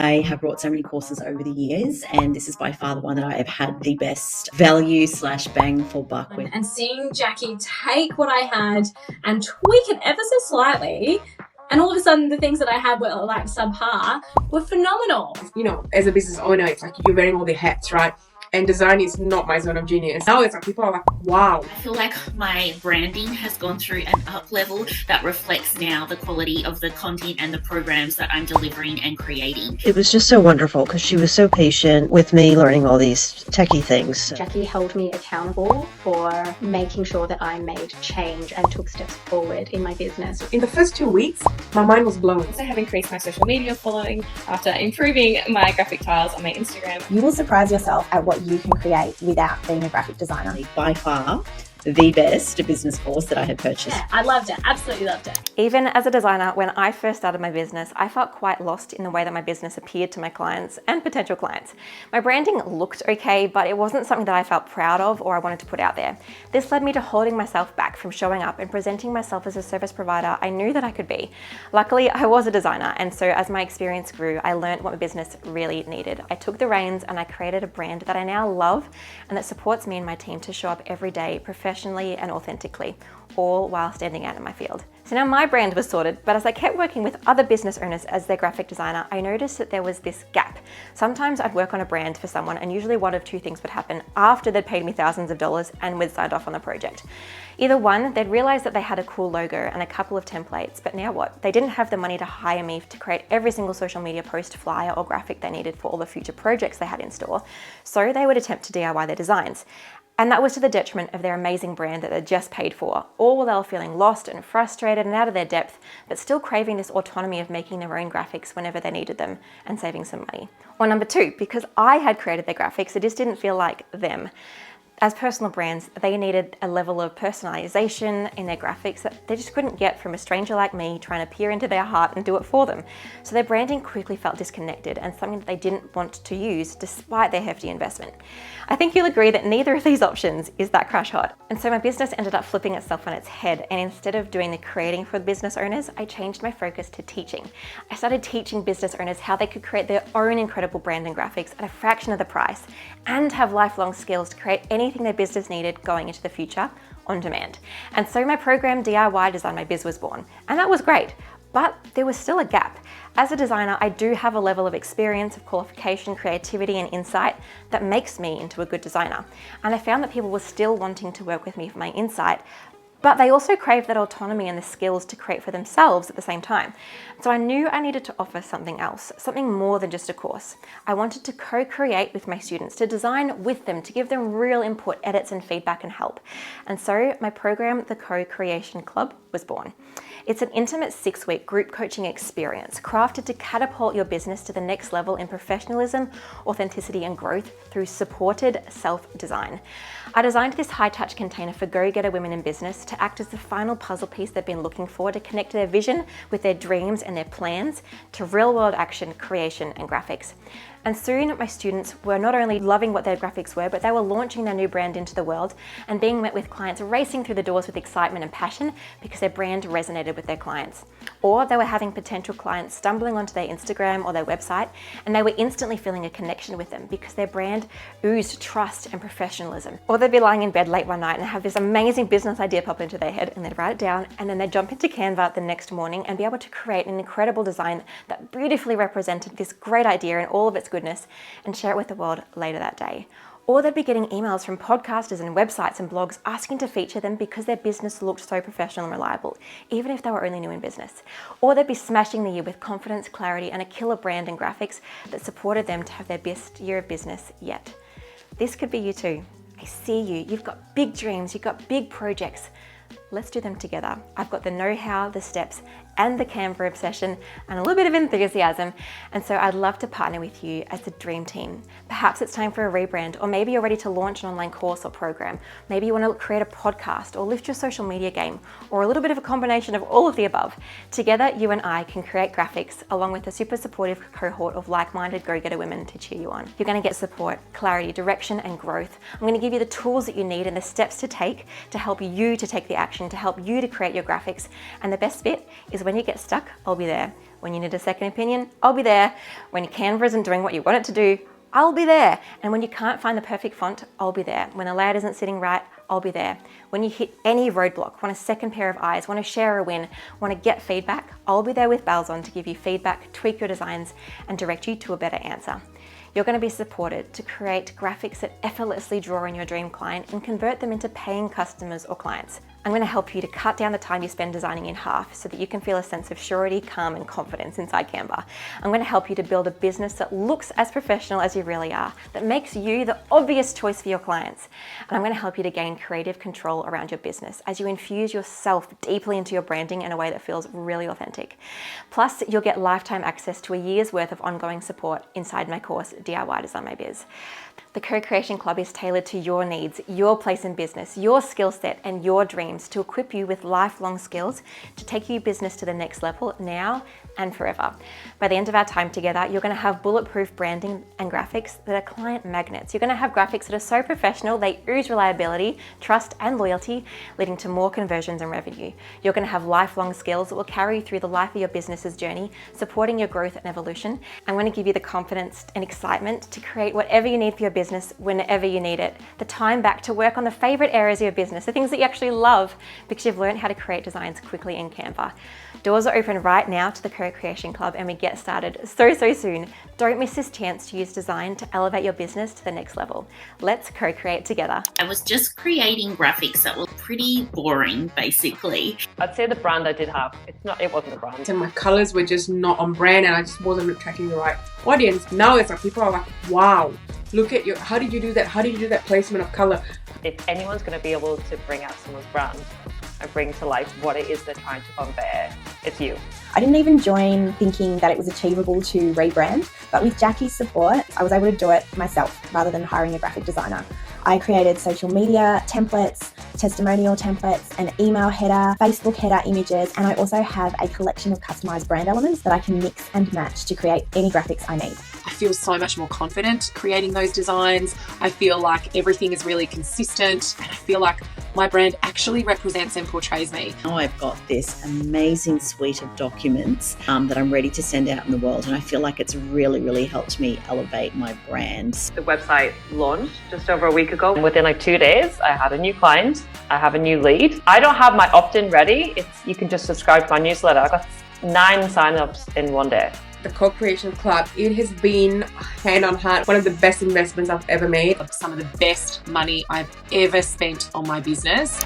I have brought so many courses over the years, and this is by far the one that I have had the best value / bang for buck with. And seeing Jackie take what I had and tweak it ever so slightly, and all of a sudden the things that I had were like subpar, were phenomenal. You know, as a business owner, it's like you're wearing all the hats, right? And design is not my zone of genius. Now it's like people are like, wow. I feel like my branding has gone through an up level that reflects now the quality of the content and the programs that I'm delivering and creating. It was just so wonderful because she was so patient with me learning all these techie things. Jackie held me accountable for making sure that I made change and took steps forward in my business. In the first 2 weeks, my mind was blown. I have increased my social media following after improving my graphic tiles on my Instagram. You will surprise yourself at what you can create without being a graphic designer. By far, the best business course that I had purchased. Yeah, I loved it, absolutely loved it. Even as a designer, when I first started my business, I felt quite lost in the way that my business appeared to my clients and potential clients. My branding looked okay, but it wasn't something that I felt proud of or I wanted to put out there. This led me to holding myself back from showing up and presenting myself as a service provider I knew that I could be. Luckily, I was a designer, and so as my experience grew, I learned what my business really needed. I took the reins and I created a brand that I now love and that supports me and my team to show up every day professionally and authentically, all while standing out in my field. So now my brand was sorted, but as I kept working with other business owners as their graphic designer, I noticed that there was this gap. Sometimes I'd work on a brand for someone and usually one of two things would happen after they'd paid me thousands of dollars and we'd signed off on the project. Either one, they'd realize that they had a cool logo and a couple of templates, but now what? They didn't have the money to hire me to create every single social media post, flyer, or graphic they needed for all the future projects they had in store. So they would attempt to DIY their designs. And that was to the detriment of their amazing brand that they'd just paid for, all while they were feeling lost and frustrated and out of their depth, but still craving this autonomy of making their own graphics whenever they needed them and saving some money. Or number two, because I had created their graphics, it just didn't feel like them. As personal brands, they needed a level of personalization in their graphics that they just couldn't get from a stranger like me trying to peer into their heart and do it for them. So their branding quickly felt disconnected and something that they didn't want to use despite their hefty investment. I think you'll agree that neither of these options is that crash hot. And so my business ended up flipping itself on its head, and instead of doing the creating for the business owners, I changed my focus to teaching. I started teaching business owners how they could create their own incredible brand and graphics at a fraction of the price and have lifelong skills to create anything their business needed going into the future on demand. And so my program DIY Design My Biz was born, and that was great. But there was still a gap. As a designer, I do have a level of experience, of qualification, creativity, and insight that makes me into a good designer. And I found that people were still wanting to work with me for my insight, but they also craved that autonomy and the skills to create for themselves at the same time. So I knew I needed to offer something else, something more than just a course. I wanted to co-create with my students, to design with them, to give them real input, edits, and feedback and help. And so my program, the Co-Creation Club, was born. It's an intimate 6-week group coaching experience crafted to catapult your business to the next level in professionalism, authenticity, and growth through supported self-design. I designed this high-touch container for go-getter women in business to act as the final puzzle piece they've been looking for to connect their vision with their dreams and their plans to real-world action, creation, and graphics. And soon my students were not only loving what their graphics were, but they were launching their new brand into the world and being met with clients racing through the doors with excitement and passion because their brand resonated with their clients. Or they were having potential clients stumbling onto their Instagram or their website, and they were instantly feeling a connection with them because their brand oozed trust and professionalism. Or they'd be lying in bed late one night and have this amazing business idea pop into their head, and they'd write it down, and then they'd jump into Canva the next morning and be able to create an incredible design that beautifully represented this great idea in all of its goodness and share it with the world later that day. Or they'd be getting emails from podcasters and websites and blogs asking to feature them because their business looked so professional and reliable, even if they were only new in business. Or they'd be smashing the year with confidence, clarity, and a killer brand and graphics that supported them to have their best year of business yet. This could be you too. I see you. You've got big dreams. You've got big projects. Let's do them together. I've got the know-how, the steps, and the Canva obsession, and a little bit of enthusiasm. And so I'd love to partner with you as a dream team. Perhaps it's time for a rebrand, or maybe you're ready to launch an online course or program. Maybe you want to create a podcast or lift your social media game, or a little bit of a combination of all of the above. Together, you and I can create graphics along with a super supportive cohort of like-minded go-getter women to cheer you on. You're going to get support, clarity, direction, and growth. I'm going to give you the tools that you need and the steps to take to help you to take the action, to help you to create your graphics. And the best bit is when you get stuck, I'll be there. When you need a second opinion, I'll be there. When Canva isn't doing what you want it to do, I'll be there. And when you can't find the perfect font, I'll be there. When a layout isn't sitting right, I'll be there. When you hit any roadblock, want a second pair of eyes, want to share a win, want to get feedback, I'll be there with bells on to give you feedback, tweak your designs, and direct you to a better answer. You're going to be supported to create graphics that effortlessly draw in your dream client and convert them into paying customers or clients. I'm going to help you to cut down the time you spend designing in half so that you can feel a sense of surety, calm, and confidence inside Canva. I'm going to help you to build a business that looks as professional as you really are, that makes you the obvious choice for your clients. And I'm going to help you to gain creative control around your business as you infuse yourself deeply into your branding in a way that feels really authentic. Plus, you'll get lifetime access to a year's worth of ongoing support inside my course, DIY Design My Biz. The Co-Creation Club is tailored to your needs, your place in business, your skill set, and your dreams to equip you with lifelong skills to take your business to the next level now and forever. By the end of our time together, you're going to have bulletproof branding and graphics that are client magnets. You're going to have graphics that are so professional, they ooze reliability, trust, and loyalty, leading to more conversions and revenue. You're going to have lifelong skills that will carry you through the life of your business's journey, supporting your growth and evolution. I'm going to give you the confidence and excitement to create whatever you need for your business whenever you need it. The time back to work on the favorite areas of your business, the things that you actually love, because you've learned how to create designs quickly in Canva. Doors are open right now to the Co-Creation Club and we get started so soon. Don't miss this chance to use design to elevate your business to the next level. Let's co-create together. I was just creating graphics that were pretty boring, basically. I'd say the brand I did have, it wasn't a brand. And my colors were just not on brand and I just wasn't attracting the right audience. Now it's like people are like, wow, look at how did you do that? How did you do that placement of color? If anyone's going to be able to bring out someone's brand and bring to life what it is they're trying to convey, it's you. I didn't even join thinking that it was achievable to rebrand, but with Jackie's support, I was able to do it myself rather than hiring a graphic designer. I created social media templates, testimonial templates, an email header, Facebook header images, and I also have a collection of customized brand elements that I can mix and match to create any graphics I need. I feel so much more confident creating those designs. I feel like everything is really consistent and I feel like my brand actually represents and portrays me. Now I've got this amazing suite of documents that I'm ready to send out in the world, and I feel like it's really helped me elevate my brand. The website launched just over a week ago. Within like 2 days, I had a new client. I have a new lead. I don't have my opt-in ready. You can just subscribe to my newsletter. I got 9 signups in 1 day. The Co-Creation Club, it has been hand on heart one of the best investments I've ever made. Some of the best money I've ever spent on my business.